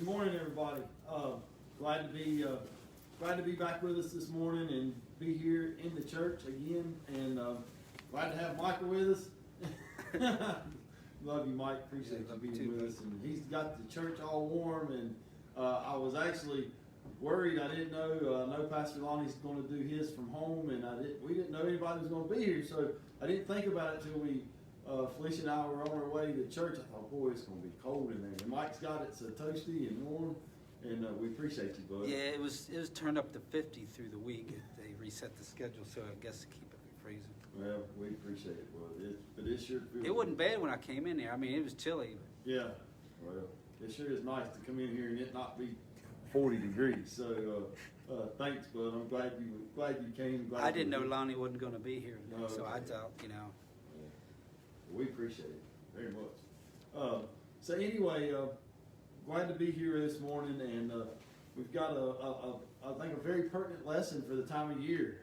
morning, everybody. Glad to be back with us this morning and be here in the church again. And glad to have Michael with us. Love you, Mike. Appreciate you being with us. And he's got the church all warm. And I was actually worried. I didn't know Pastor Lonnie's going to do his from home, and we didn't know anybody was going to be here. So I didn't think about it till Felicia and I were on our way to church. I thought, boy, it's going to be cold in there. And Mike's got it so toasty and warm, and we appreciate you, bud. Yeah, it was turned up to 50 through the week. They reset the schedule, so I guess to keep it from freezing. Well, we appreciate it, bud. But it sure feels. It wasn't bad when I came in there. I mean, it was chilly. Yeah, well, it sure is nice to come in here and it not be 40 degrees. So thanks, bud. I'm glad you came. I didn't know Lonnie wasn't going to be here, so okay. I thought, We appreciate it very much. So anyway, glad to be here this morning, and we've got I think a very pertinent lesson for the time of year.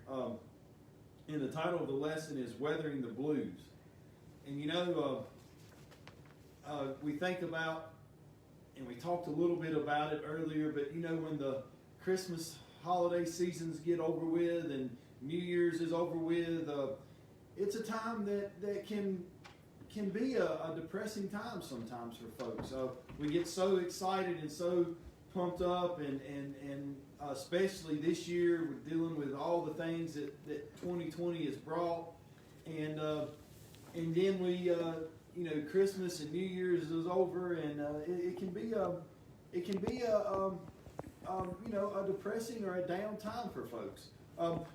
And the title of the lesson is Weathering the Blues. And we think about, and we talked a little bit about it earlier, but when the Christmas holiday seasons get over with and New Year's is over with, it's a time that can be a depressing time sometimes for folks. We get so excited and so pumped up, and especially this year, we're dealing with all the things that 2020 has brought, and then we Christmas and New Year's is over, and it can be a depressing or a down time for folks.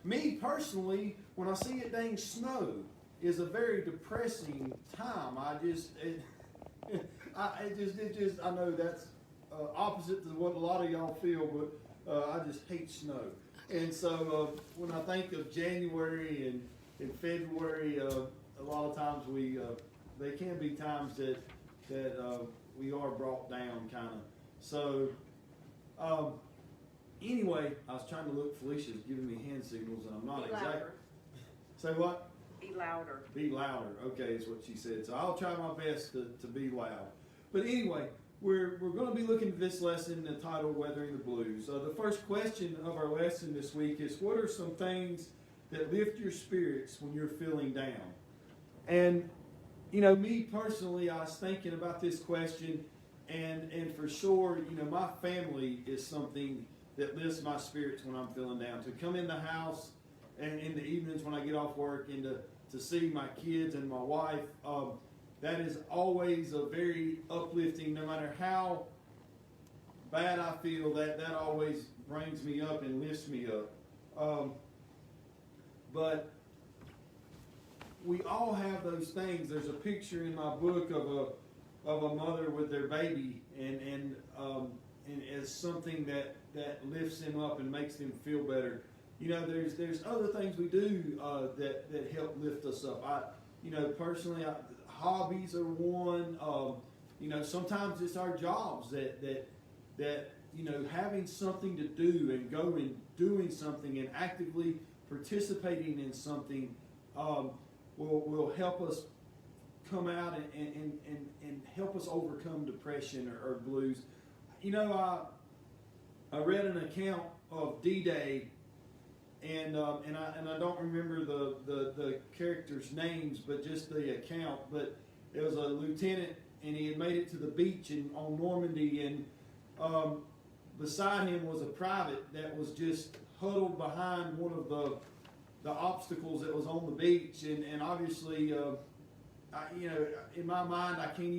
Me personally, when I see it dang snow, is a very depressing time. I know that's opposite to what a lot of y'all feel, but I just hate snow. And so when I think of January and February, a lot of times they can be times that we are brought down, kind of. So anyway, I was trying to look. Felicia's giving me hand signals, and I'm not exactly. Say what? Be louder. Be louder. Okay, is what she said. So I'll try my best to be loud. But anyway, we're going to be looking at this lesson entitled Weathering the Blues. The first question of our lesson this week is, what are some things that lift your spirits when you're feeling down? And, me personally, I was thinking about this question, and for sure, my family is something that lifts my spirits when I'm feeling down. To come in the house and in the evenings when I get off work and to see my kids and my wife, that is always a very uplifting. No matter how bad I feel, that always brings me up and lifts me up. But we all have those things. There's a picture in my book of a mother with their baby, and as something that lifts them up and makes them feel better. There's other things we do that help lift us up. Personally, hobbies are one. Sometimes it's our jobs that having something to do and go and doing something and actively participating in something will help us come out and help us overcome depression or blues. I read an account of D-Day. And I don't remember the characters' names, but just the account. But it was a lieutenant, and he had made it to the beach on Normandy, and beside him was a private that was just huddled behind one of the obstacles that was on the beach. And obviously, in my mind, I can't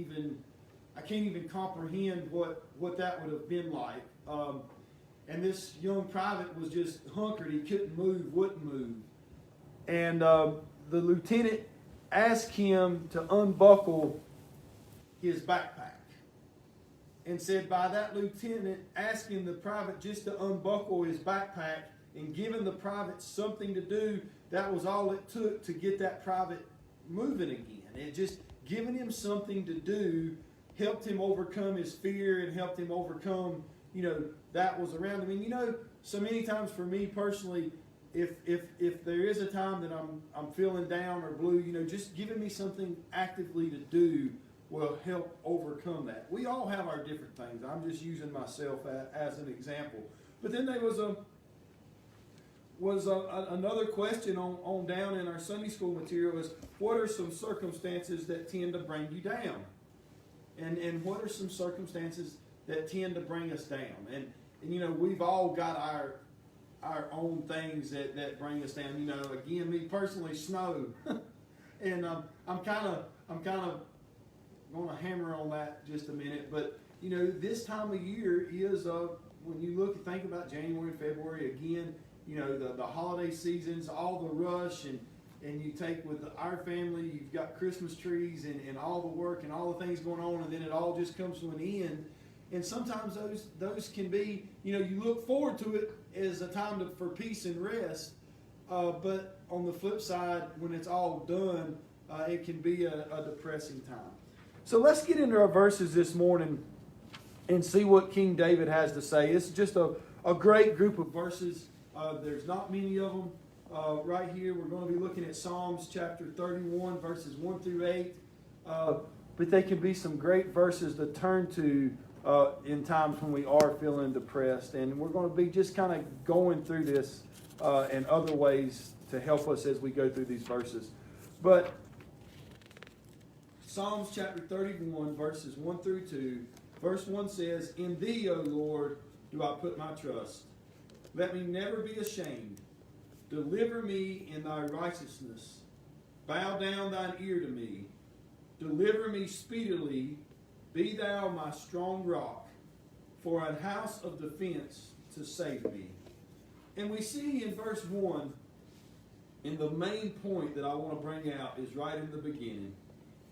even comprehend what that would have been like. And this young private was just hunkered. He couldn't move, wouldn't move. And the lieutenant asked him to unbuckle his backpack. And said by that lieutenant asking the private just to unbuckle his backpack and giving the private something to do, that was all it took to get that private moving again. And just giving him something to do helped him overcome his fear and helped him overcome that was around him. And so many times for me personally, if there is a time that I'm feeling down or blue, just giving me something actively to do will help overcome that. We all have our different things. I'm just using myself as an example. But then there was another question on down in our Sunday school material is, what are some circumstances that tend to bring you down? And what are some circumstances that tend to bring us down? And you know, we've all got our own things that bring us down. You know, again, me personally, snow. And I'm kind of going to hammer on that just a minute. But you know, this time of year is when you think about January, February, again, you know, the holiday seasons, all the rush, and you take with our family, you've got Christmas trees and all the work and all the things going on, and then it all just comes to an end. And sometimes those can be, you know, you look forward to it as a time for peace and rest, but on the flip side, when it's all done, it can be a depressing time. So let's get into our verses this morning and see what King David has to say. It's just a great group of verses. There's not many of them right here. We're going to be looking at Psalms chapter 31, verses 1 through 8. But they can be some great verses to turn to in times when we are feeling depressed. And we're going to be just kind of going through this in other ways to help us as we go through these verses. But Psalms chapter 31, verses 1 through 2. Verse 1 says, "In thee, O Lord, do I put my trust. Let me never be ashamed. Deliver me in thy righteousness. Bow down thine ear to me. Deliver me speedily. Be thou my strong rock, for an house of defense to save me." And we see in verse 1, and the main point that I want to bring out is right in the beginning.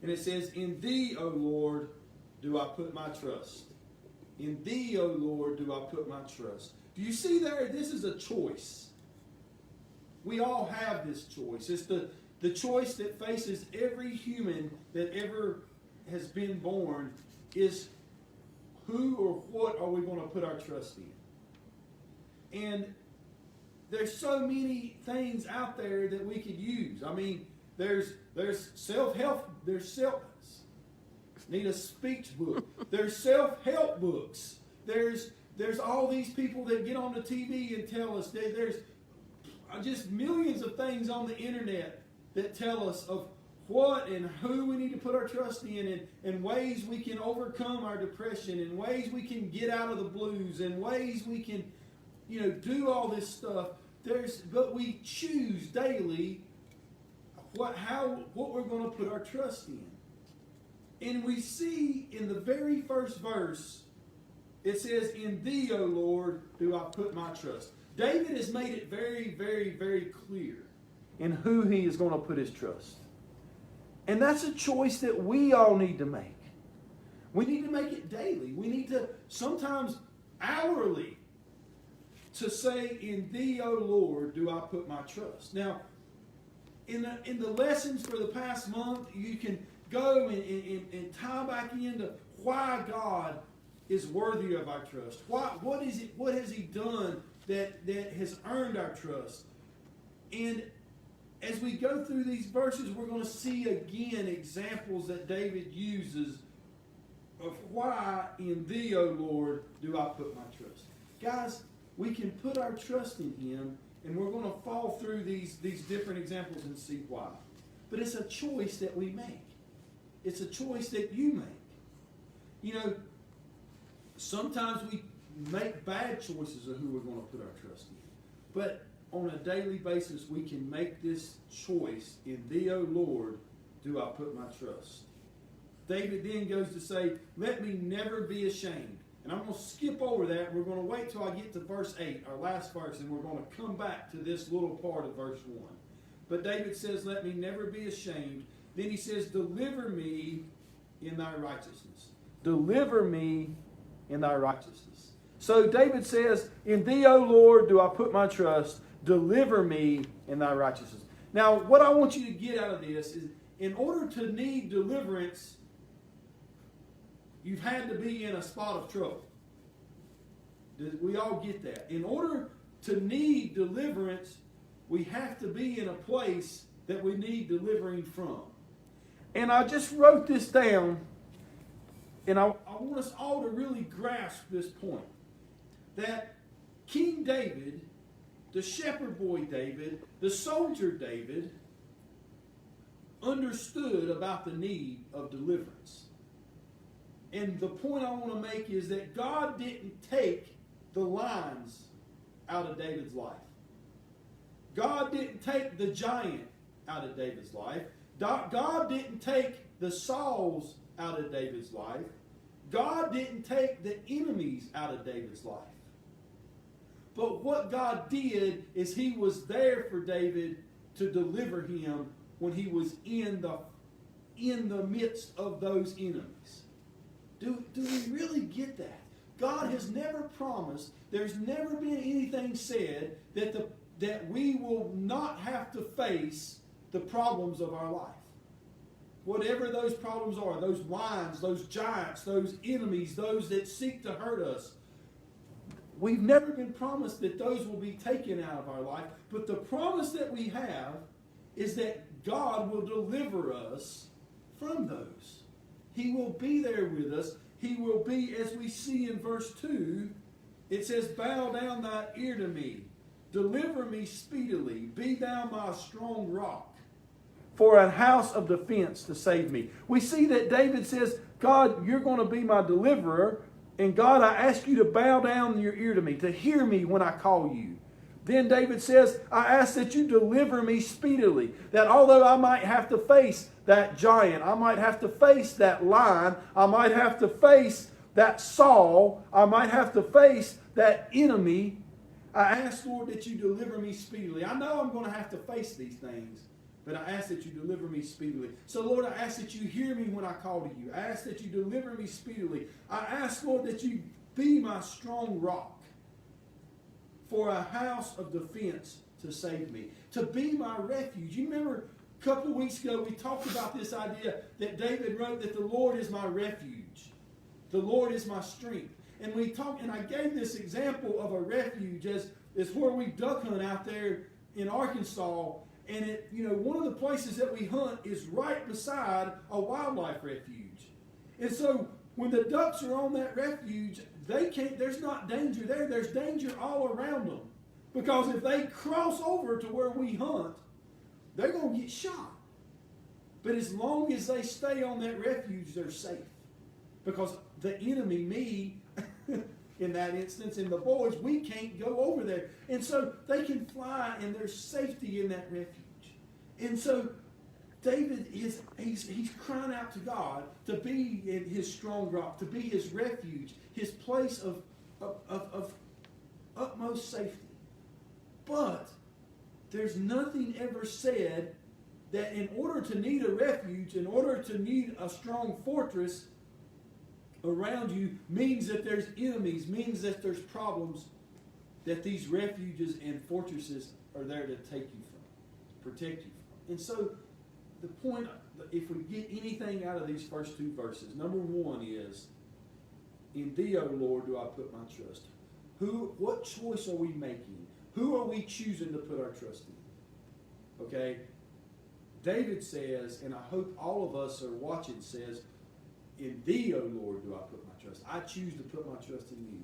And it says, "In thee, O Lord, do I put my trust." In thee, O Lord, do I put my trust. Do you see there? This is a choice. We all have this choice. It's the choice that faces every human that ever has been born is who or what are we going to put our trust in? And there's so many things out there that we could use. I mean, there's self-help, need a speech book. There's self-help books. There's all these people that get on the TV and tell us that there's just millions of things on the internet that tell us of what and who we need to put our trust in, and ways we can overcome our depression, and ways we can get out of the blues, and ways we can, you know, do all this stuff. But we choose daily what we're going to put our trust in. And we see in the very first verse, it says, "In thee, O Lord, do I put my trust." David has made it very, very, very clear in who he is going to put his trust. And that's a choice that we all need to make. We need to make it daily. We need to, sometimes hourly, to say, "In thee, O Lord, do I put my trust." Now, in the lessons for the past month, you can go and tie back into why God is worthy of our trust. What has He done that has earned our trust? And as we go through these verses, we're going to see again examples that David uses of why "in thee, O Lord, do I put my trust." Guys, we can put our trust in Him, and we're going to fall through these different examples and see why. But it's a choice that we make. It's a choice that you make. You know, sometimes we make bad choices of who we're going to put our trust in. But on a daily basis, we can make this choice. "In thee, O Lord, do I put my trust." David then goes to say, "Let me never be ashamed." And I'm going to skip over that. We're going to wait till I get to verse 8, our last verse, and we're going to come back to this little part of verse 1. But David says, "Let me never be ashamed." Then he says, "Deliver me in thy righteousness." Deliver me in thy righteousness. So David says, "In thee, O Lord, do I put my trust. Deliver me in thy righteousness." Now, what I want you to get out of this is, in order to need deliverance, you've had to be in a spot of trouble. We all get that. In order to need deliverance, we have to be in a place that we need delivering from. And I just wrote this down and I want us all to really grasp this point, that King David, the shepherd boy David, the soldier David, understood about the need of deliverance. And the point I want to make is that God didn't take the lions out of David's life. God didn't take the giant out of David's life. God didn't take the Sauls out of David's life. God didn't take the enemies out of David's life. But what God did is He was there for David to deliver him when he was in the midst of those enemies. Do we really get that? God has never promised, there's never been anything said that we will not have to face the problems of our life. Whatever those problems are, those lions, those giants, those enemies, those that seek to hurt us, we've never been promised that those will be taken out of our life. But the promise that we have is that God will deliver us from those. He will be there with us. He will be, as we see in verse 2, it says, "Bow down thy ear to me. Deliver me speedily. Be thou my strong rock, for a house of defense to save me." We see that David says, God, you're going to be my deliverer. And God, I ask you to bow down your ear to me, to hear me when I call you. Then David says, I ask that you deliver me speedily. That although I might have to face that giant, I might have to face that lion, I might have to face that Saul, I might have to face that enemy, I ask, Lord, that you deliver me speedily. I know I'm going to have to face these things, but I ask that you deliver me speedily. So, Lord, I ask that you hear me when I call to you. I ask that you deliver me speedily. I ask, Lord, that you be my strong rock, for a house of defense to save me, to be my refuge. You remember a couple of weeks ago we talked about this idea that David wrote that the Lord is my refuge. The Lord is my strength. And we talked, and I gave this example of a refuge as where we duck hunt out there in Arkansas. And one of the places that we hunt is right beside a wildlife refuge. And so when the ducks are on that refuge, there's not danger there. There's danger all around them. Because if they cross over to where we hunt, they're going to get shot. But as long as they stay on that refuge, they're safe. Because the enemy, me, in that instance, and the boys, we can't go over there. And so they can fly, and there's safety in that refuge. And so David he's crying out to God to be in his strong rock, to be his refuge, his place of utmost safety. But there's nothing ever said that in order to need a refuge, in order to need a strong fortress around you, means that there's enemies, means that there's problems, that these refuges and fortresses are there to take you from, protect you from. And so the point, if we get anything out of these first two verses, number one is, in thee, O Lord, do I put my trust. What choice are we making? Who are we choosing to put our trust in? Okay? David says, and I hope all of us are watching, says, in thee, O Lord, do I put my trust. I choose to put my trust in you.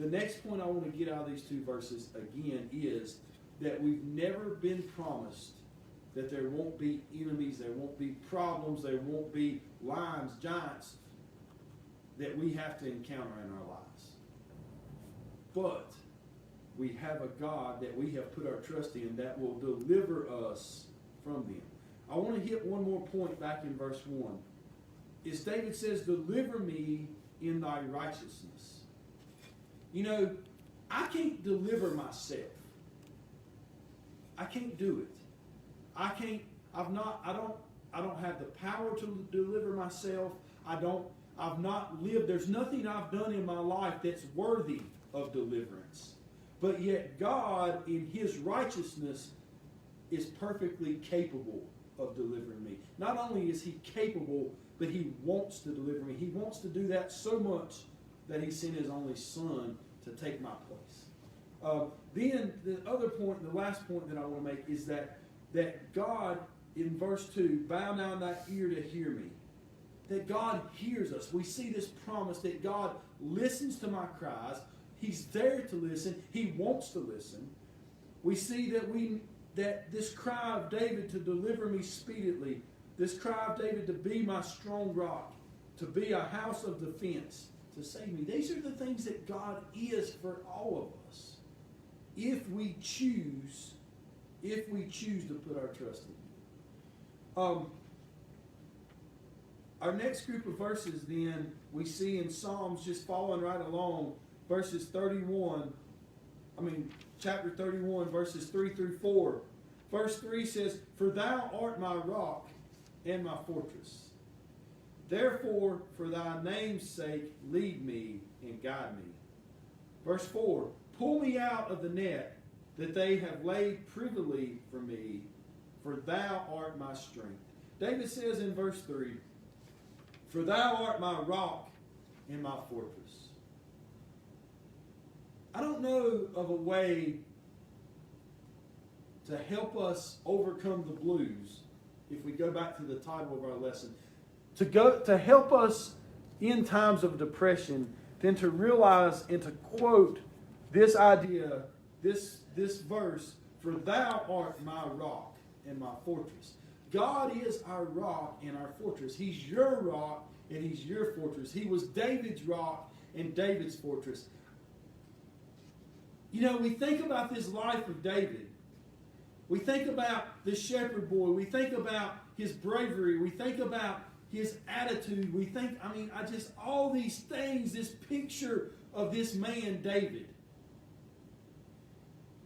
The next point I want to get out of these two verses, again, is that we've never been promised that there won't be enemies, there won't be problems, there won't be lions, giants that we have to encounter in our lives. But we have a God that we have put our trust in that will deliver us from them. I want to hit one more point back in verse 1. Is David says, deliver me in thy righteousness. I can't deliver myself. I can't do it. I don't have the power to deliver myself. I've not lived. There's nothing I've done in my life that's worthy of deliverance. But yet God, in his righteousness, is perfectly capable of delivering me. Not only is he capable, but he wants to deliver me. He wants to do that so much that he sent his only son to take my place. Then the other point, the last point that I want to make is that God, in verse 2, bow down thy ear to hear me. that God hears us. We see this promise that God listens to my cries. He's there to listen. He wants to listen. We see that this cry of David to deliver me speedily, this cry of David to be my strong rock, to be a house of defense, to save me. These are the things that God is for all of us. If we choose to put our trust in Him. Our next group of verses then we see in Psalms, just following right along, chapter 31, verses 3 through 4. Verse 3 says, "For thou art my rock and my fortress. Therefore, for thy name's sake, lead me and guide me." Verse 4, "Pull me out of the net that they have laid privily for me, for thou art my strength." David says in verse 3, "For thou art my rock and my fortress." I don't know of a way to help us overcome the blues, if we go back to the title of our lesson, to help us in times of depression, than to realize and to quote this idea, this verse, "For thou art my rock and my fortress." God is our rock and our fortress. He's your rock and He's your fortress. He was David's rock and David's fortress. You know, we think about this life of David. We think about the shepherd boy. We think about his bravery. We think about his attitude. We think, all these things, this picture of this man, David.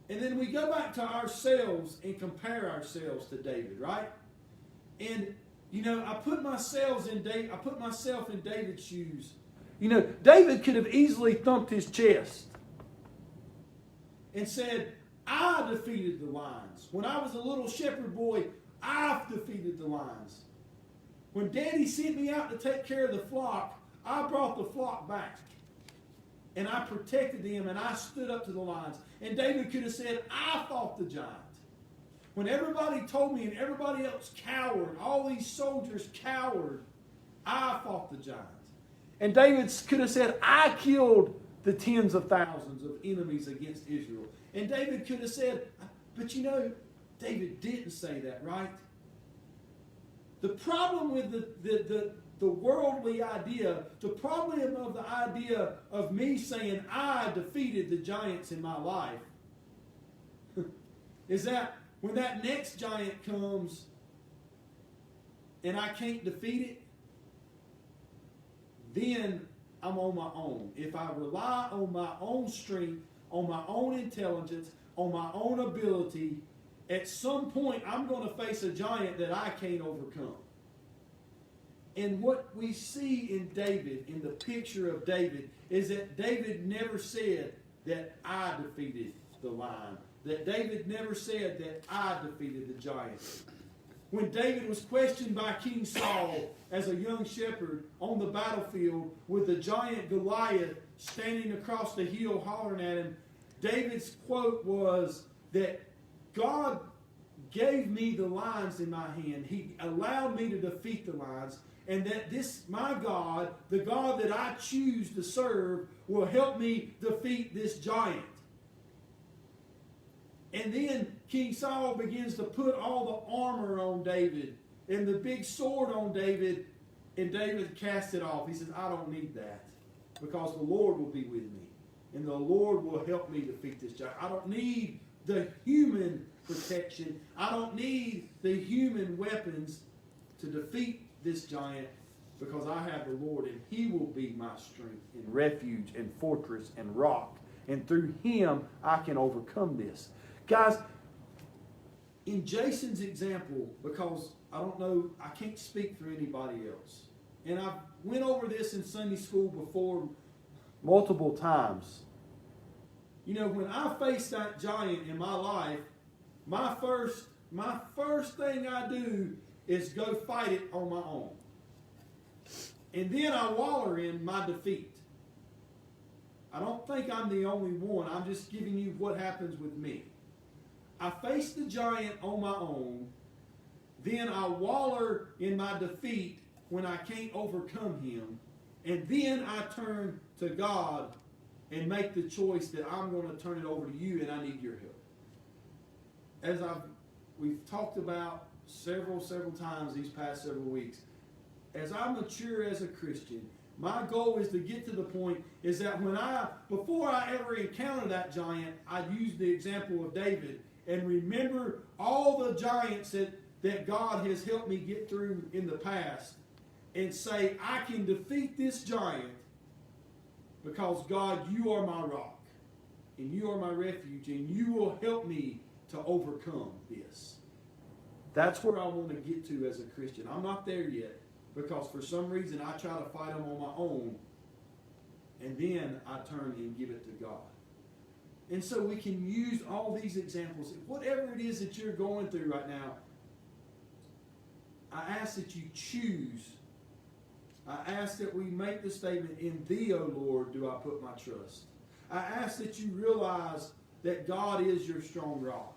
And then we go back to ourselves and compare ourselves to David, right? And, I put myself in David's shoes. David could have easily thumped his chest and said, "I defeated the lions. When I was a little shepherd boy, I've defeated the lions. When Daddy sent me out to take care of the flock, I brought the flock back. And I protected them and I stood up to the lions." And David could have said, "I fought the giant. When everybody told me and everybody else cowered, all these soldiers cowered, I fought the giant." And David could have said, "I killed the tens of thousands of enemies against Israel." And David could have said, but David didn't say that, right? The problem with the worldly idea, the problem of the idea of me saying I defeated the giants in my life, is that when that next giant comes and I can't defeat it, then I'm on my own. If I rely on my own strength, on my own intelligence, on my own ability, at some point I'm going to face a giant that I can't overcome. And what we see in David, in the picture of David, is that David never said that I defeated the lion. That David never said that I defeated the giant. When David was questioned by King Saul as a young shepherd on the battlefield with the giant Goliath standing across the hill hollering at him, David's quote was that God gave me the lions in my hand. He allowed me to defeat the lions, and that my God, the God that I choose to serve, will help me defeat this giant. And then King Saul begins to put all the armor on David and the big sword on David, and David casts it off. He says, "I don't need that, because the Lord will be with me, and the Lord will help me defeat this giant. I don't need the human protection. I don't need the human weapons to defeat this giant, because I have the Lord, and He will be my strength and refuge and fortress and rock. And through Him, I can overcome this." Guys, in Jason's example, because I can't speak for anybody else, and I went over this in Sunday school before multiple times. When I face that giant in my life, my first thing I do is go fight it on my own. And then I waller in my defeat. I don't think I'm the only one. I'm just giving you what happens with me. I face the giant on my own, then I waller in my defeat, when I can't overcome him, and then I turn to God and make the choice that I'm going to turn it over to you and I need your help. As we've talked about several times these past several weeks, as I mature as a Christian, my goal is to get to the point is that before I ever encounter that giant, I use the example of David and remember all the giants that God has helped me get through in the past and say, I can defeat this giant because God, you are my rock and you are my refuge and you will help me to overcome this. That's where I want to get to as a Christian. I'm not there yet because for some reason I try to fight them on my own and then I turn and give it to God. And so we can use all these examples. Whatever it is that you're going through right now, I ask that you choose. I ask that we make the statement, in thee, O Lord, do I put my trust. I ask that you realize that God is your strong rock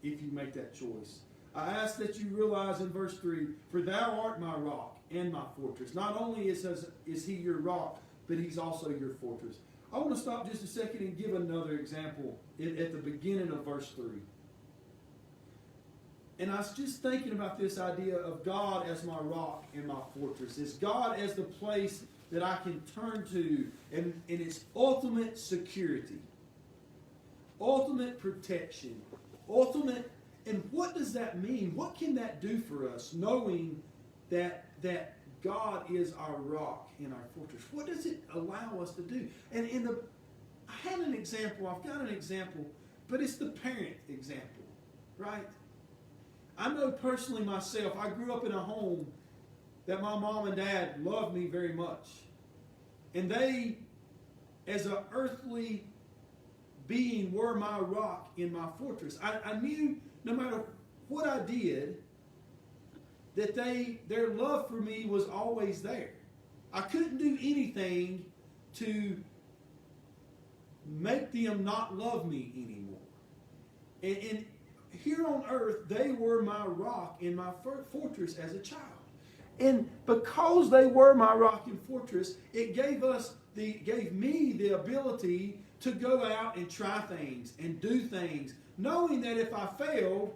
if you make that choice. I ask that you realize in verse 3, for thou art my rock and my fortress. Not only is he your rock, but he's also your fortress. I want to stop just a second and give another example at the beginning of verse 3. And I was just thinking about this idea of God as my rock and my fortress. Is God as the place that I can turn to and its ultimate security, ultimate protection, ultimate. And what does that mean? What can that do for us, knowing that God is our rock and our fortress? What does it allow us to do? And I had an example. I've got an example, but it's the parent example, right? I know personally myself, I grew up in a home that my mom and dad loved me very much. And they, as an earthly being, were my rock and my fortress. I knew no matter what I did, that their love for me was always there. I couldn't do anything to make them not love me anymore. And here on earth, they were my rock and my fortress as a child. And because they were my rock and fortress, it gave me the ability to go out and try things and do things, knowing that if I failed,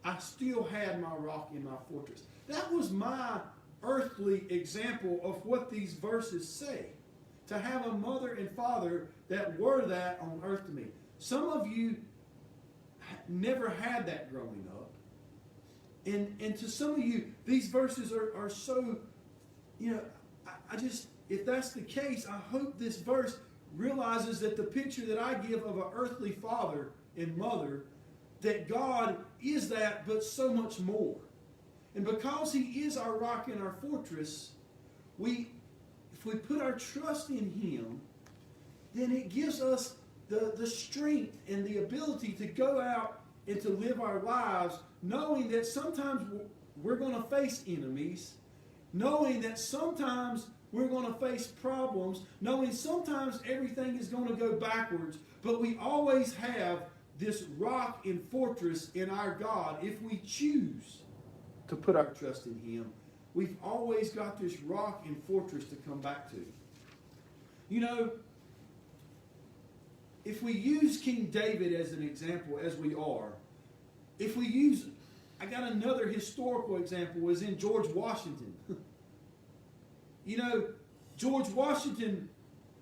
I still had my rock and my fortress. That was my earthly example of what these verses say. To have a mother and father that were that on earth to me. Some of you never had that growing up. And to some of you, these verses are so, if that's the case, I hope this verse realizes that the picture that I give of an earthly father and mother, that God is that, but so much more. And because he is our rock and our fortress, if we put our trust in him, then it gives us the strength and the ability to go out and to live our lives knowing that sometimes we're going to face enemies, knowing that sometimes we're going to face problems, knowing sometimes everything is going to go backwards, but we always have this rock and fortress in our God. If we choose to put our trust in him, we've always got this rock and fortress to come back to. If we use King David as an example, as we are, I got another historical example, was in George Washington. George Washington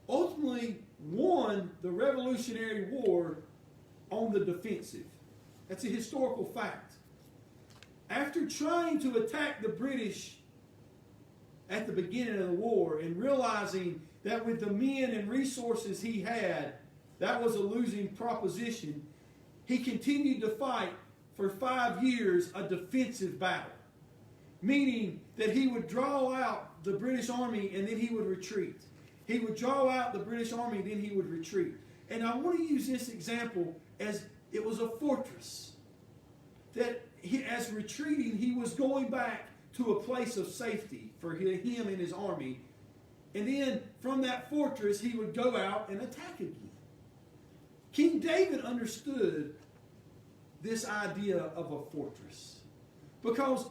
ultimately won the Revolutionary War on the defensive. That's a historical fact. After trying to attack the British at the beginning of the war and realizing that with the men and resources he had, that was a losing proposition, he continued to fight for 5 years a defensive battle. Meaning that he would draw out the British army and then he would retreat. He would draw out the British army, then he would retreat. And I want to use this example as it was a fortress. That as retreating, he was going back to a place of safety for him and his army. And then from that fortress, he would go out and attack again. King David understood this idea of a fortress. Because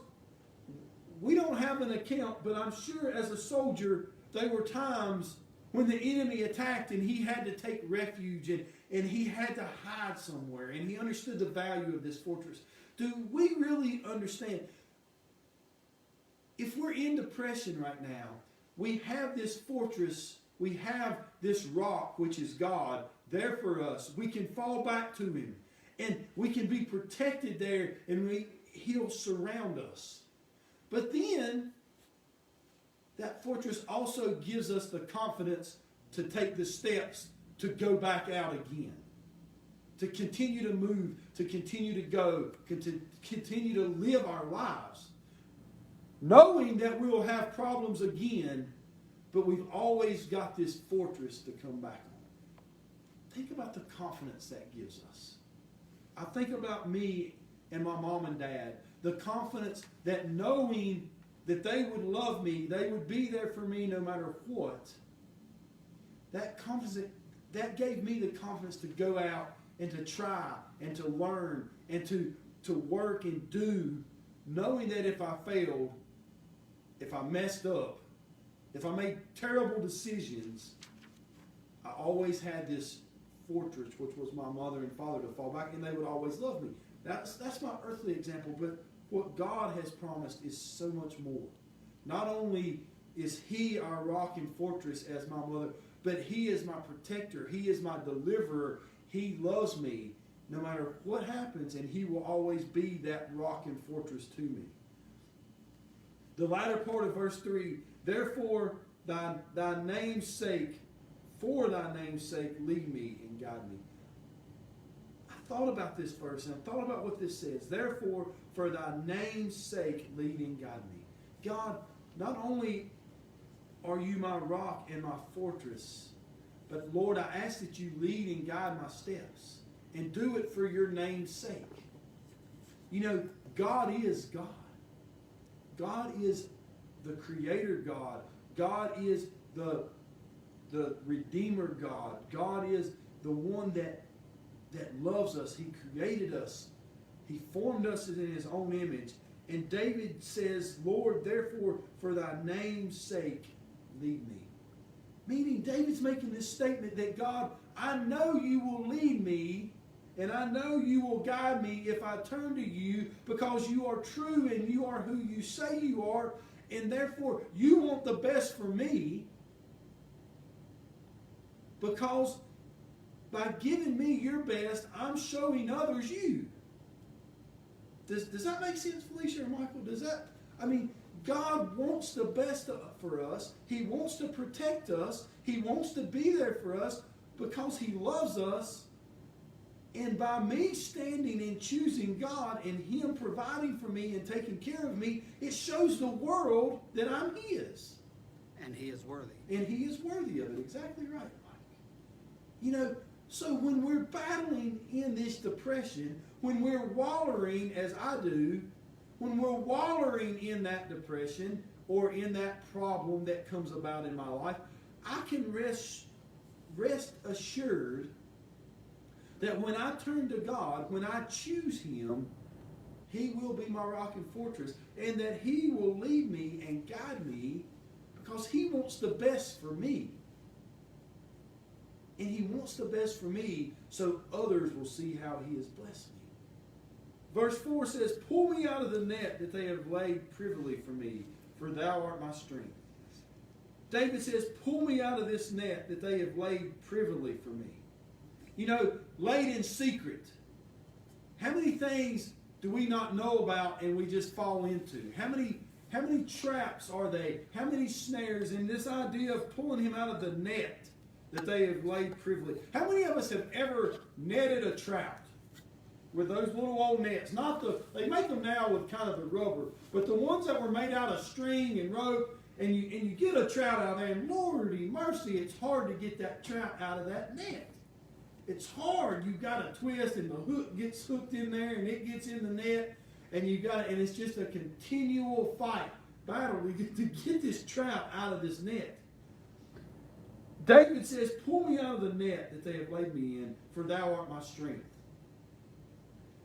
we don't have an account, but I'm sure as a soldier, there were times when the enemy attacked and he had to take refuge and he had to hide somewhere, and he understood the value of this fortress. Do we really understand? If we're in depression right now, we have this fortress, we have this rock, which is God, there for us. We can fall back to Him, and we can be protected there, and He'll surround us. But then, that fortress also gives us the confidence to take the steps to go back out again, to continue to move, to continue to go, to continue to live our lives, knowing that we will have problems again, but we've always got this fortress to come back on. Think about the confidence that gives us. I think about me and my mom and dad, the confidence that knowing that they would love me, they would be there for me no matter what. That confidence, that gave me the confidence to go out and to try and to learn and to work and do, knowing that if I failed, if I messed up, if I made terrible decisions, I always had this fortress, which was my mother and father, to fall back, and they would always love me. That's my earthly example, but what God has promised is so much more. Not only is He our rock and fortress as my mother, but He is my protector. He is my deliverer. He loves me no matter what happens, and He will always be that rock and fortress to me. The latter part of verse 3, therefore thy name's sake, for thy name's sake, lead me and guide me. I thought about this verse, and I thought about what this says. Therefore, for thy name's sake, lead and guide me. God, not only are you my rock and my fortress, but Lord, I ask that you lead and guide my steps, and do it for your name's sake. You know, God is God. God is the Creator God. God is the Redeemer God. God is the one that loves us. He created us. He formed us in His own image. And David says, Lord, therefore, for thy name's sake, lead me. Meaning, David's making this statement that God, I know you will lead me, and I know you will guide me if I turn to you, because you are true and you are who you say you are, and therefore you want the best for me, because by giving me your best, I'm showing others you. Does that make sense, Felicia or Michael? Does that? I mean, God wants the best for us. He wants to protect us. He wants to be there for us because He loves us. And by me standing and choosing God and Him providing for me and taking care of me, it shows the world that I'm His. And He is worthy. And He is worthy of it. Exactly right, Mike. You know, so when we're battling in this depression, when we're wallowing, as I do, when we're wallowing in that depression or in that problem that comes about in my life, I can rest assured that when I turn to God, when I choose Him, He will be my rock and fortress, and that He will lead me and guide me because He wants the best for me. And He wants the best for me so others will see how He has blessed me. Verse 4 says, pull me out of the net that they have laid privily for me, for thou art my strength. David says, pull me out of this net that they have laid privily for me. You know, laid in secret. How many things do we not know about and we just fall into? How many traps are they? How many snares in this idea of pulling him out of the net that they have laid privily? How many of us have ever netted a trout with those little old nets? They make them now with kind of the rubber, but the ones that were made out of string and rope, and you get a trout out there, and Lordy mercy, it's hard to get that trout out of that net. It's hard. You've got to twist, and the hook gets hooked in there, and it gets in the net, and and it's just a continual battle to get this trout out of this net. David says, pull me out of the net that they have laid me in, for thou art my strength.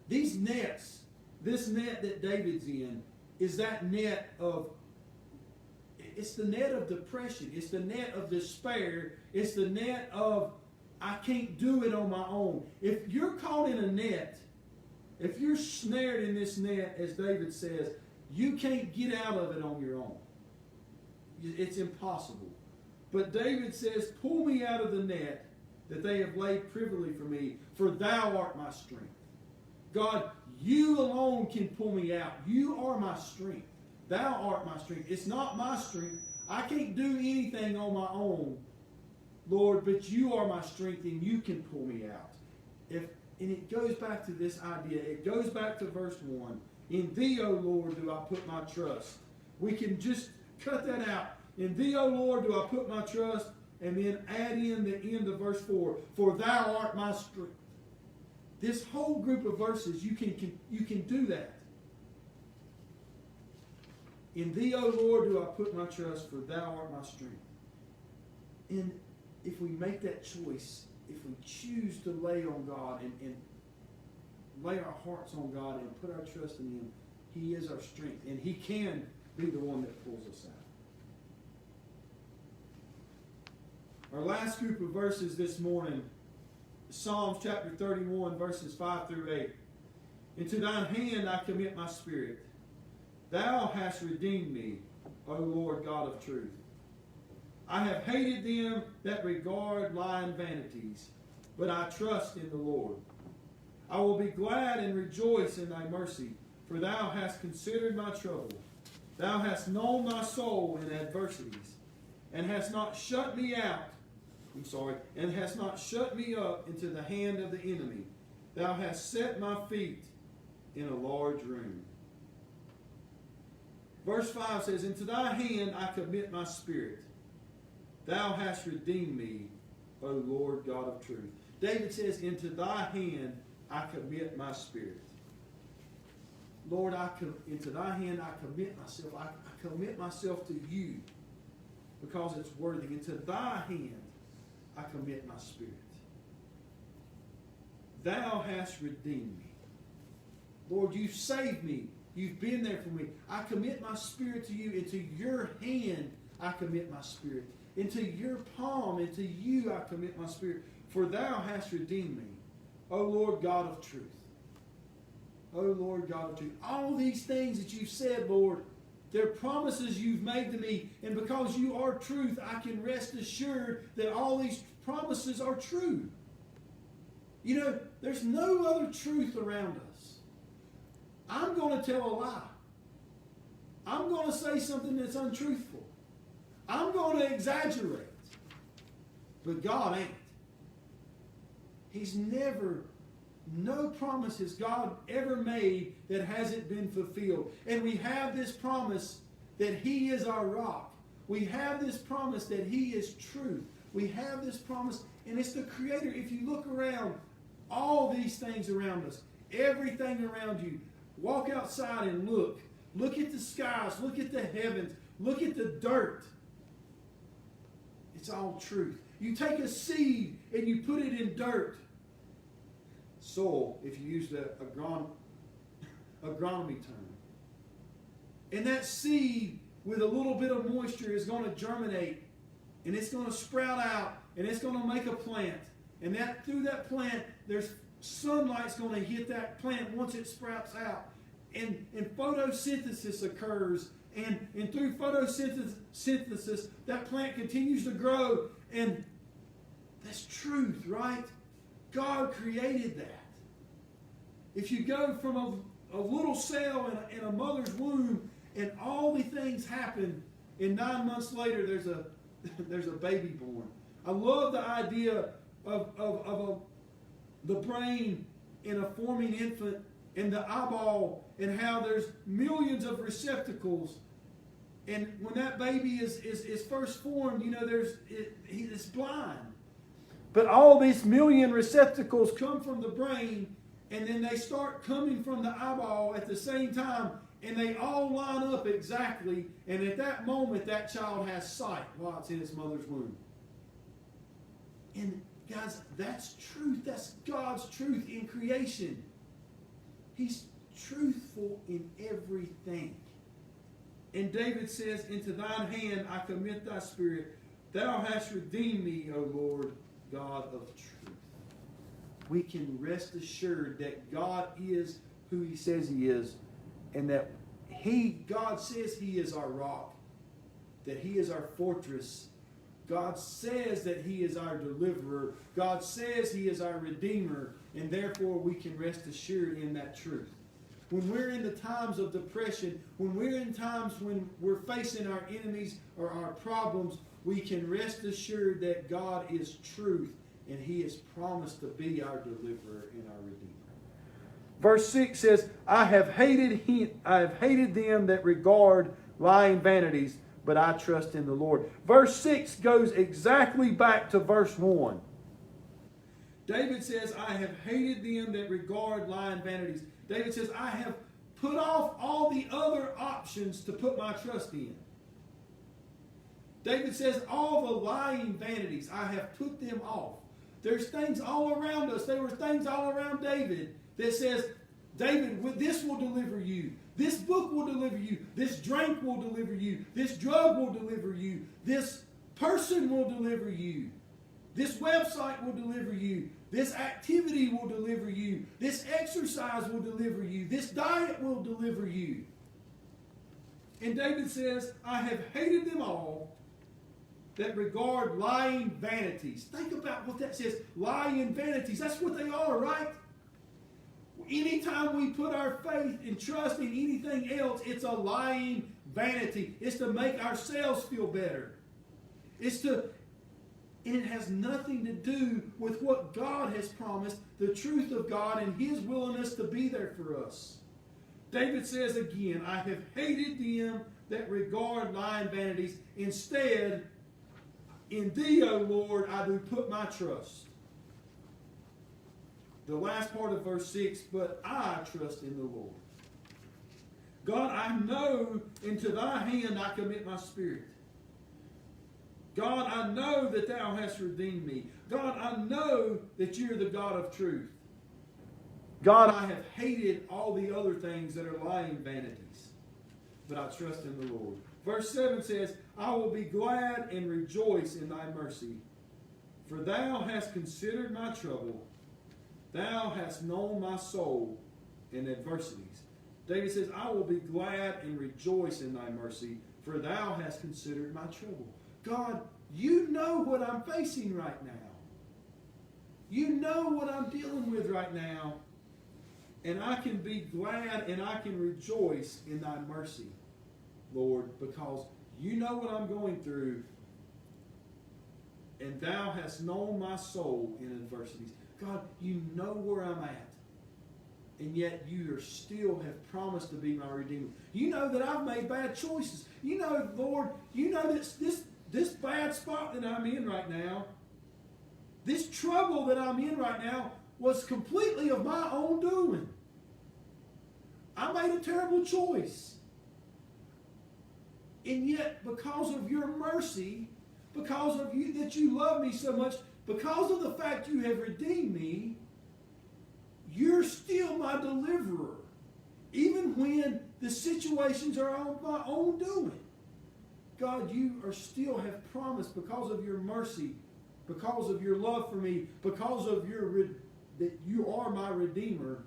These nets, this net that David's in, is that net of, it's the net of depression. It's the net of despair. It's the net of, I can't do it on my own. If you're caught in a net, if you're snared in this net, as David says, you can't get out of it on your own. It's impossible. But David says, pull me out of the net that they have laid privily for me, for thou art my strength. God, you alone can pull me out. You are my strength. Thou art my strength. It's not my strength. I can't do anything on my own, Lord, but you are my strength and you can pull me out. And it goes back to this idea. It goes back to verse 1. In thee, O Lord, do I put my trust. We can just cut that out. In thee, O Lord, do I put my trust, and then add in the end of verse 4. For thou art my strength. This whole group of verses, you can do that. In thee, O Lord, do I put my trust, for thou art my strength. And if we make that choice, if we choose to lay on God and lay our hearts on God and put our trust in Him, He is our strength. And He can be the one that pulls us out. Our last group of verses this morning, Psalms chapter 31, verses 5 through 8. Into thine hand I commit my spirit. Thou hast redeemed me, O Lord God of truth. I have hated them that regard lying vanities, but I trust in the Lord. I will be glad and rejoice in thy mercy, for thou hast considered my trouble. Thou hast known my soul in adversities, and hast not shut me out, and hast not shut me up into the hand of the enemy. Thou hast set my feet in a large room. Verse 5 says, into thy hand I commit my spirit. Thou hast redeemed me, O Lord God of truth. David says, into thy hand I commit my spirit. Lord, into thy hand I commit myself. I commit myself to you because it's worthy. Into thy hand I commit my spirit. Thou hast redeemed me. Lord, you've saved me. You've been there for me. I commit my spirit to you. Into your hand I commit my spirit. Into your palm, into you I commit my spirit. For thou hast redeemed me, O Lord God of truth. O Lord God of truth. All these things that you've said, Lord, they're promises you've made to me. And because you are truth, I can rest assured that all these promises are true. You know, there's no other truth around us. I'm going to tell a lie. I'm going to say something that's untruthful. I'm going to exaggerate. But God ain't. He's never, no promise has God ever made that hasn't been fulfilled. And we have this promise that He is our rock. We have this promise that He is truth. We have this promise, and it's the Creator. If you look around, all these things around us, everything around you, walk outside and look. Look at the skies. Look at the heavens. Look at the dirt. It's all truth. You take a seed and you put it in dirt. Soil, if you use the agronomy term. And that seed with a little bit of moisture is going to germinate. And it's going to sprout out. And it's going to make a plant. And that through that plant, there's sunlight's going to hit that plant once it sprouts out. And photosynthesis occurs. And through photosynthesis, that plant continues to grow. And that's truth, right? God created that. If you go from a little cell in a mother's womb and all the things happen, and 9 months later there's a baby born. I love the idea of the brain in a forming infant and the eyeball and how there's millions of receptacles. And when that baby is first formed, you know, it's blind. But all these million receptacles come from the brain, and then they start coming from the eyeball at the same time, and they all line up exactly. And at that moment, that child has sight while it's in its mother's womb. And guys, that's truth. That's God's truth in creation. He's truthful in everything. And David says, into thine hand I commit thy spirit. Thou hast redeemed me, O Lord, God of truth. We can rest assured that God is who he says he is, and that God says he is our rock, that he is our fortress. God says that he is our deliverer. God says he is our redeemer, and therefore we can rest assured in that truth. When we're in the times of depression, when we're in times when we're facing our enemies or our problems, we can rest assured that God is truth, and he has promised to be our deliverer and our redeemer. Verse 6 says, I have hated them that regard lying vanities, but I trust in the Lord. Verse 6 goes exactly back to verse 1. David says, I have hated them that regard lying vanities. David says, I have put off all the other options to put my trust in. David says, all the lying vanities, I have put them off. There's things all around us. There were things all around David that says, David, this will deliver you. This book will deliver you. This drink will deliver you. This drug will deliver you. This person will deliver you. This website will deliver you. This activity will deliver you. This exercise will deliver you. This diet will deliver you. And David says, I have hated them all that regard lying vanities. Think about what that says. Lying vanities. That's what they are, right? Anytime we put our faith and trust in anything else, it's a lying vanity. It's to make ourselves feel better. And it has nothing to do with what God has promised, the truth of God and his willingness to be there for us. David says again, I have hated them that regard lying vanities. Instead, in thee, O Lord, I do put my trust. The last part of verse 6, but I trust in the Lord. God, I know into thy hand I commit my spirit. God, I know that thou hast redeemed me. God, I know that you're the God of truth. God, I have hated all the other things that are lying vanities, but I trust in the Lord. Verse 7 says, I will be glad and rejoice in thy mercy, for thou hast considered my trouble. Thou hast known my soul in adversities. David says, I will be glad and rejoice in thy mercy, for thou hast considered my trouble. God, you know what I'm facing right now. You know what I'm dealing with right now. And I can be glad and I can rejoice in thy mercy, Lord, because you know what I'm going through, and thou hast known my soul in adversities. God, you know where I'm at, and yet you are still have promised to be my Redeemer. You know that I've made bad choices. You know, Lord, you know that this bad spot that I'm in right now, this trouble that I'm in right now, was completely of my own doing. I made a terrible choice. And yet, because of your mercy, because of you that you love me so much, because of the fact you have redeemed me, you're still my deliverer. Even when the situations are on my own doing. God, you are still have promised, because of your mercy, because of your love for me, because of that you are my Redeemer,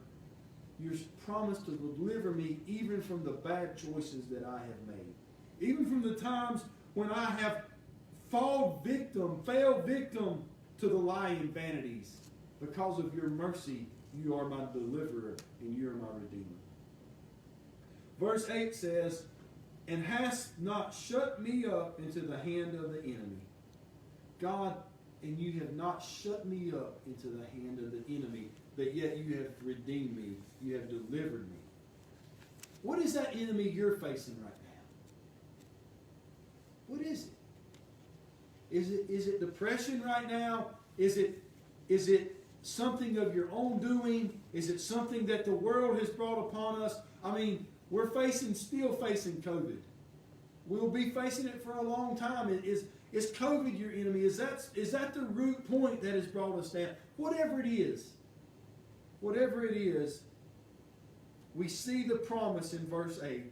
you're promised to deliver me even from the bad choices that I have made. Even from the times when I have fell victim to the lying vanities. Because of your mercy, you are my deliverer and you are my Redeemer. Verse 8 says, and hast not shut me up into the hand of the enemy. God, and you have not shut me up into the hand of the enemy, but yet you have redeemed me. You have delivered me. What is that enemy you're facing right now? What is it? Is it depression right now? Is it something of your own doing? Is it something that the world has brought upon us? I mean, we're still facing COVID. We'll be facing it for a long time. Is COVID your enemy? Is that the root point that has brought us down? Whatever it is, we see the promise in verse 8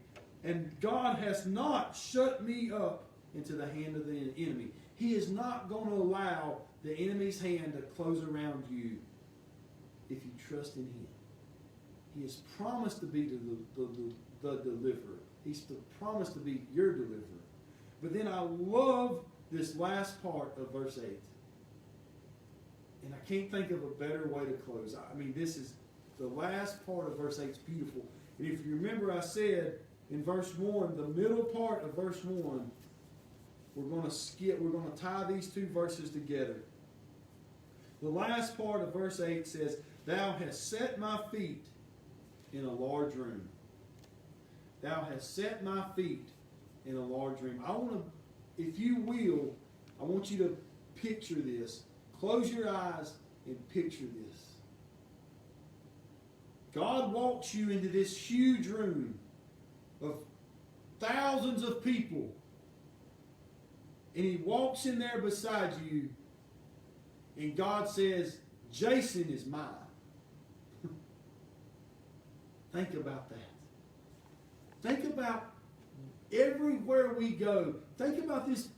And God has not shut me up into the hand of the enemy. He is not going to allow the enemy's hand to close around you if you trust in Him. He has promised to be the deliverer. He's promised to be your deliverer. But then I love this last part of verse 8. And I can't think of a better way to close. I mean, this is the last part of verse 8 is beautiful. And if you remember, I said in verse 1, the middle part of verse 1, we're going to tie these two verses together. The last part of verse 8 says, Thou hast set my feet in a large room. Thou hast set my feet in a large room. I want to, if you will, I want you to picture this. Close your eyes and picture this. God walks you into this huge room of thousands of people. And He walks in there beside you. And God says, Jason is mine. Think about that. Think about everywhere we go. Think about this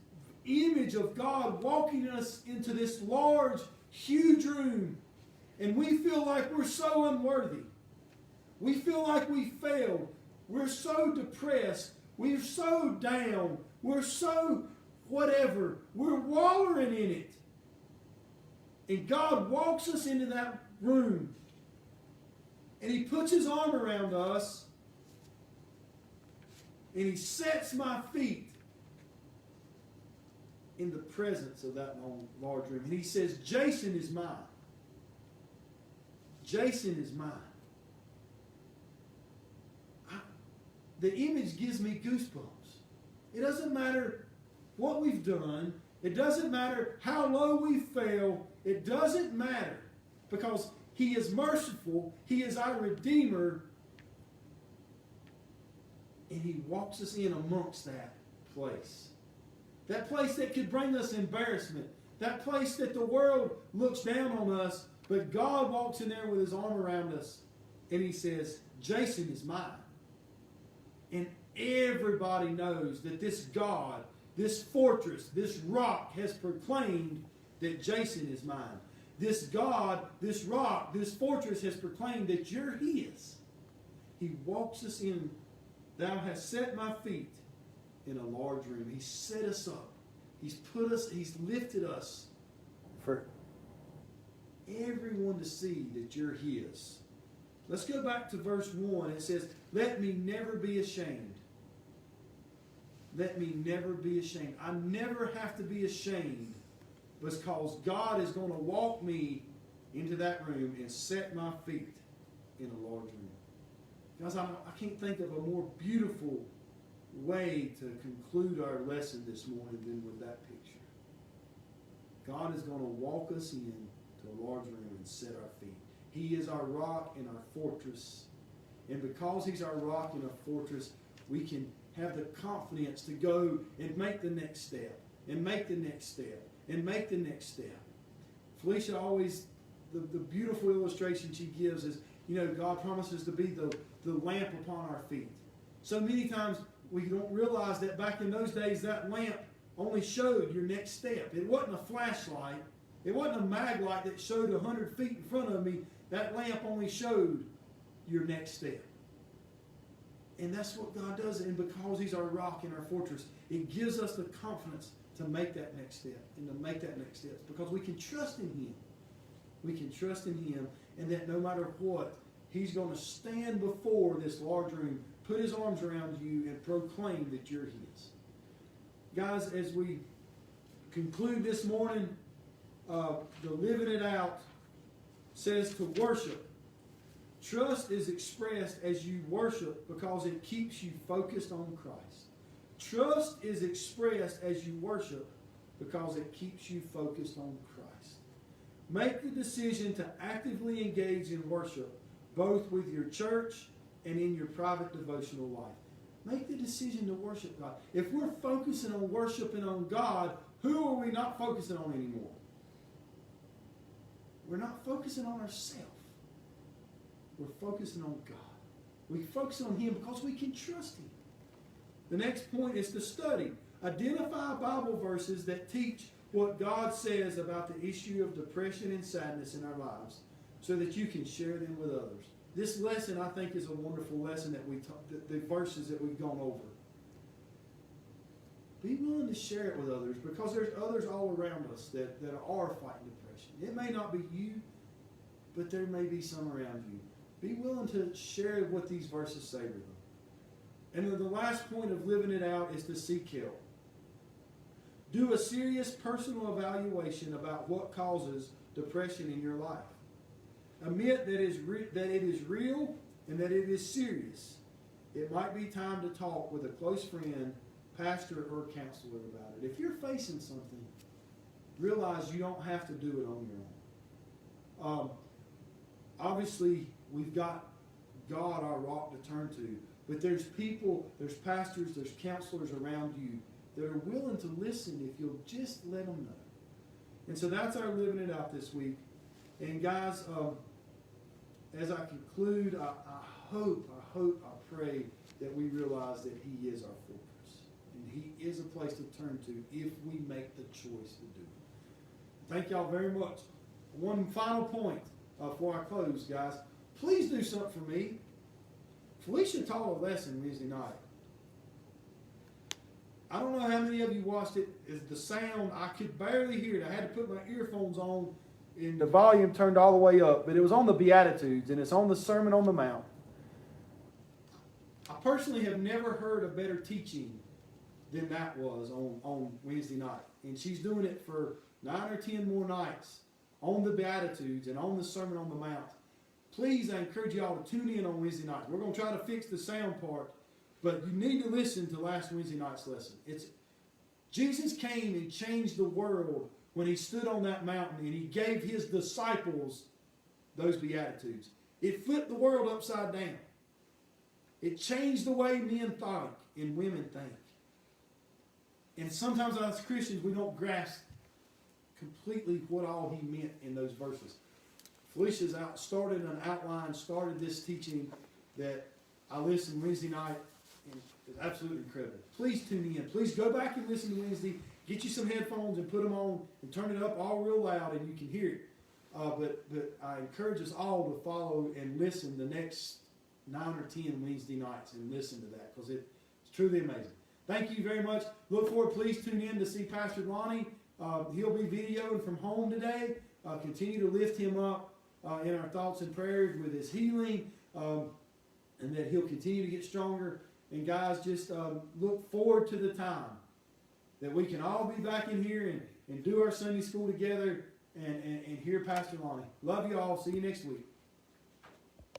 image of God walking us into this large, huge room. And we feel like we're so unworthy. We feel like we failed. We're so depressed. We're so down. We're so whatever. We're wallowing in it. And God walks us into that room. And He puts His arm around us. And He sets my feet in the presence of that large room. And He says, Jason is mine. Jason is mine. The image gives me goosebumps. It doesn't matter what we've done. It doesn't matter how low we fell. It doesn't matter. Because He is merciful. He is our Redeemer. And He walks us in amongst that place. That place that could bring us embarrassment. That place that the world looks down on us. But God walks in there with His arm around us. And He says, Jason is mine. And everybody knows that this God, this fortress, this rock has proclaimed that Jason is mine. This God, this rock, this fortress has proclaimed that you're His. He walks us in. Thou hast set my feet in a large room. He's set us up. He's lifted us for everyone to see that you're His. Let's go back to verse 1. It says, Let me never be ashamed. Let me never be ashamed. I never have to be ashamed because God is going to walk me into that room and set my feet in a large room. Guys, I can't think of a more beautiful way to conclude our lesson this morning than with that picture. God is going to walk us in to a large room and set our feet. He is our rock and our fortress. And because He's our rock and our fortress, we can have the confidence to go and make the next step, and make the next step, and make the next step. Felicia always, the beautiful illustration she gives is, God promises to be the lamp upon our feet. So many times we don't realize that back in those days, that lamp only showed your next step. It wasn't a flashlight. It wasn't a mag light that showed 100 feet in front of me. That lamp only showed your next step. And that's what God does. And because He's our rock and our fortress, it gives us the confidence to make that next step and to make that next step. Because we can trust in Him. We can trust in Him, and that no matter what, He's going to stand before this large room, put His arms around you, and proclaim that you're His. Guys, as we conclude this morning, the Living It Out says to worship. Trust is expressed as you worship because it keeps you focused on Christ. Trust is expressed as you worship because it keeps you focused on Christ. Make the decision to actively engage in worship, both with your church and in your private devotional life. Make the decision to worship God. If we're focusing on worshiping on God, who are we not focusing on anymore? We're not focusing on ourselves. We're focusing on God. We focus on Him because we can trust Him. The next point is to study. Identify Bible verses that teach what God says about the issue of depression and sadness in our lives so that you can share them with others. This lesson, I think, is a wonderful lesson that the verses that we've gone over. Be willing to share it with others because there's others all around us that are fighting depression. It may not be you, but there may be some around you. Be willing to share what these verses say to them. And then the last point of living it out is to seek help. Do a serious personal evaluation about what causes depression in your life. Admit that it is real and that it is serious. It might be time to talk with a close friend, pastor, or counselor about it. If you're facing something, realize you don't have to do it on your own. Obviously, we've got God, our rock, to turn to. But there's people, there's pastors, there's counselors around you that are willing to listen if you'll just let them know. And so that's our living it out this week. And guys, as I conclude, I pray that we realize that He is our fortress. And He is a place to turn to if we make the choice to do it. Thank y'all very much. One final point before I close, guys. Please do something for me. Felicia taught a lesson Wednesday night. I don't know how many of you watched it. The sound, I could barely hear it. I had to put my earphones on and the volume turned all the way up. But it was on the Beatitudes and it's on the Sermon on the Mount. I personally have never heard a better teaching than that was on Wednesday night. And she's doing it for 9 or 10 more nights on the Beatitudes and on the Sermon on the Mount. Please, I encourage you all to tune in on Wednesday night. We're going to try to fix the sound part, but you need to listen to last Wednesday night's lesson. Jesus came and changed the world when He stood on that mountain and He gave His disciples those Beatitudes. It flipped the world upside down. It changed the way men think and women think. And sometimes as Christians, we don't grasp completely what all He meant in those verses. Felicia's started an outline, started this teaching that I listened Wednesday night, and it's absolutely incredible. Please tune in. Please go back and listen to Wednesday. Get you some headphones and put them on and turn it up all real loud and you can hear it. But I encourage us all to follow and listen the next 9 or 10 Wednesday nights and listen to that because it's truly amazing. Thank you very much. Look forward. Please tune in to see Pastor Lonnie. He'll be videoing from home today. Continue to lift him up in our thoughts and prayers with his healing, and that he'll continue to get stronger. And guys, just look forward to the time that we can all be back in here and do our Sunday school together and hear Pastor Lonnie. Love you all. See you next week.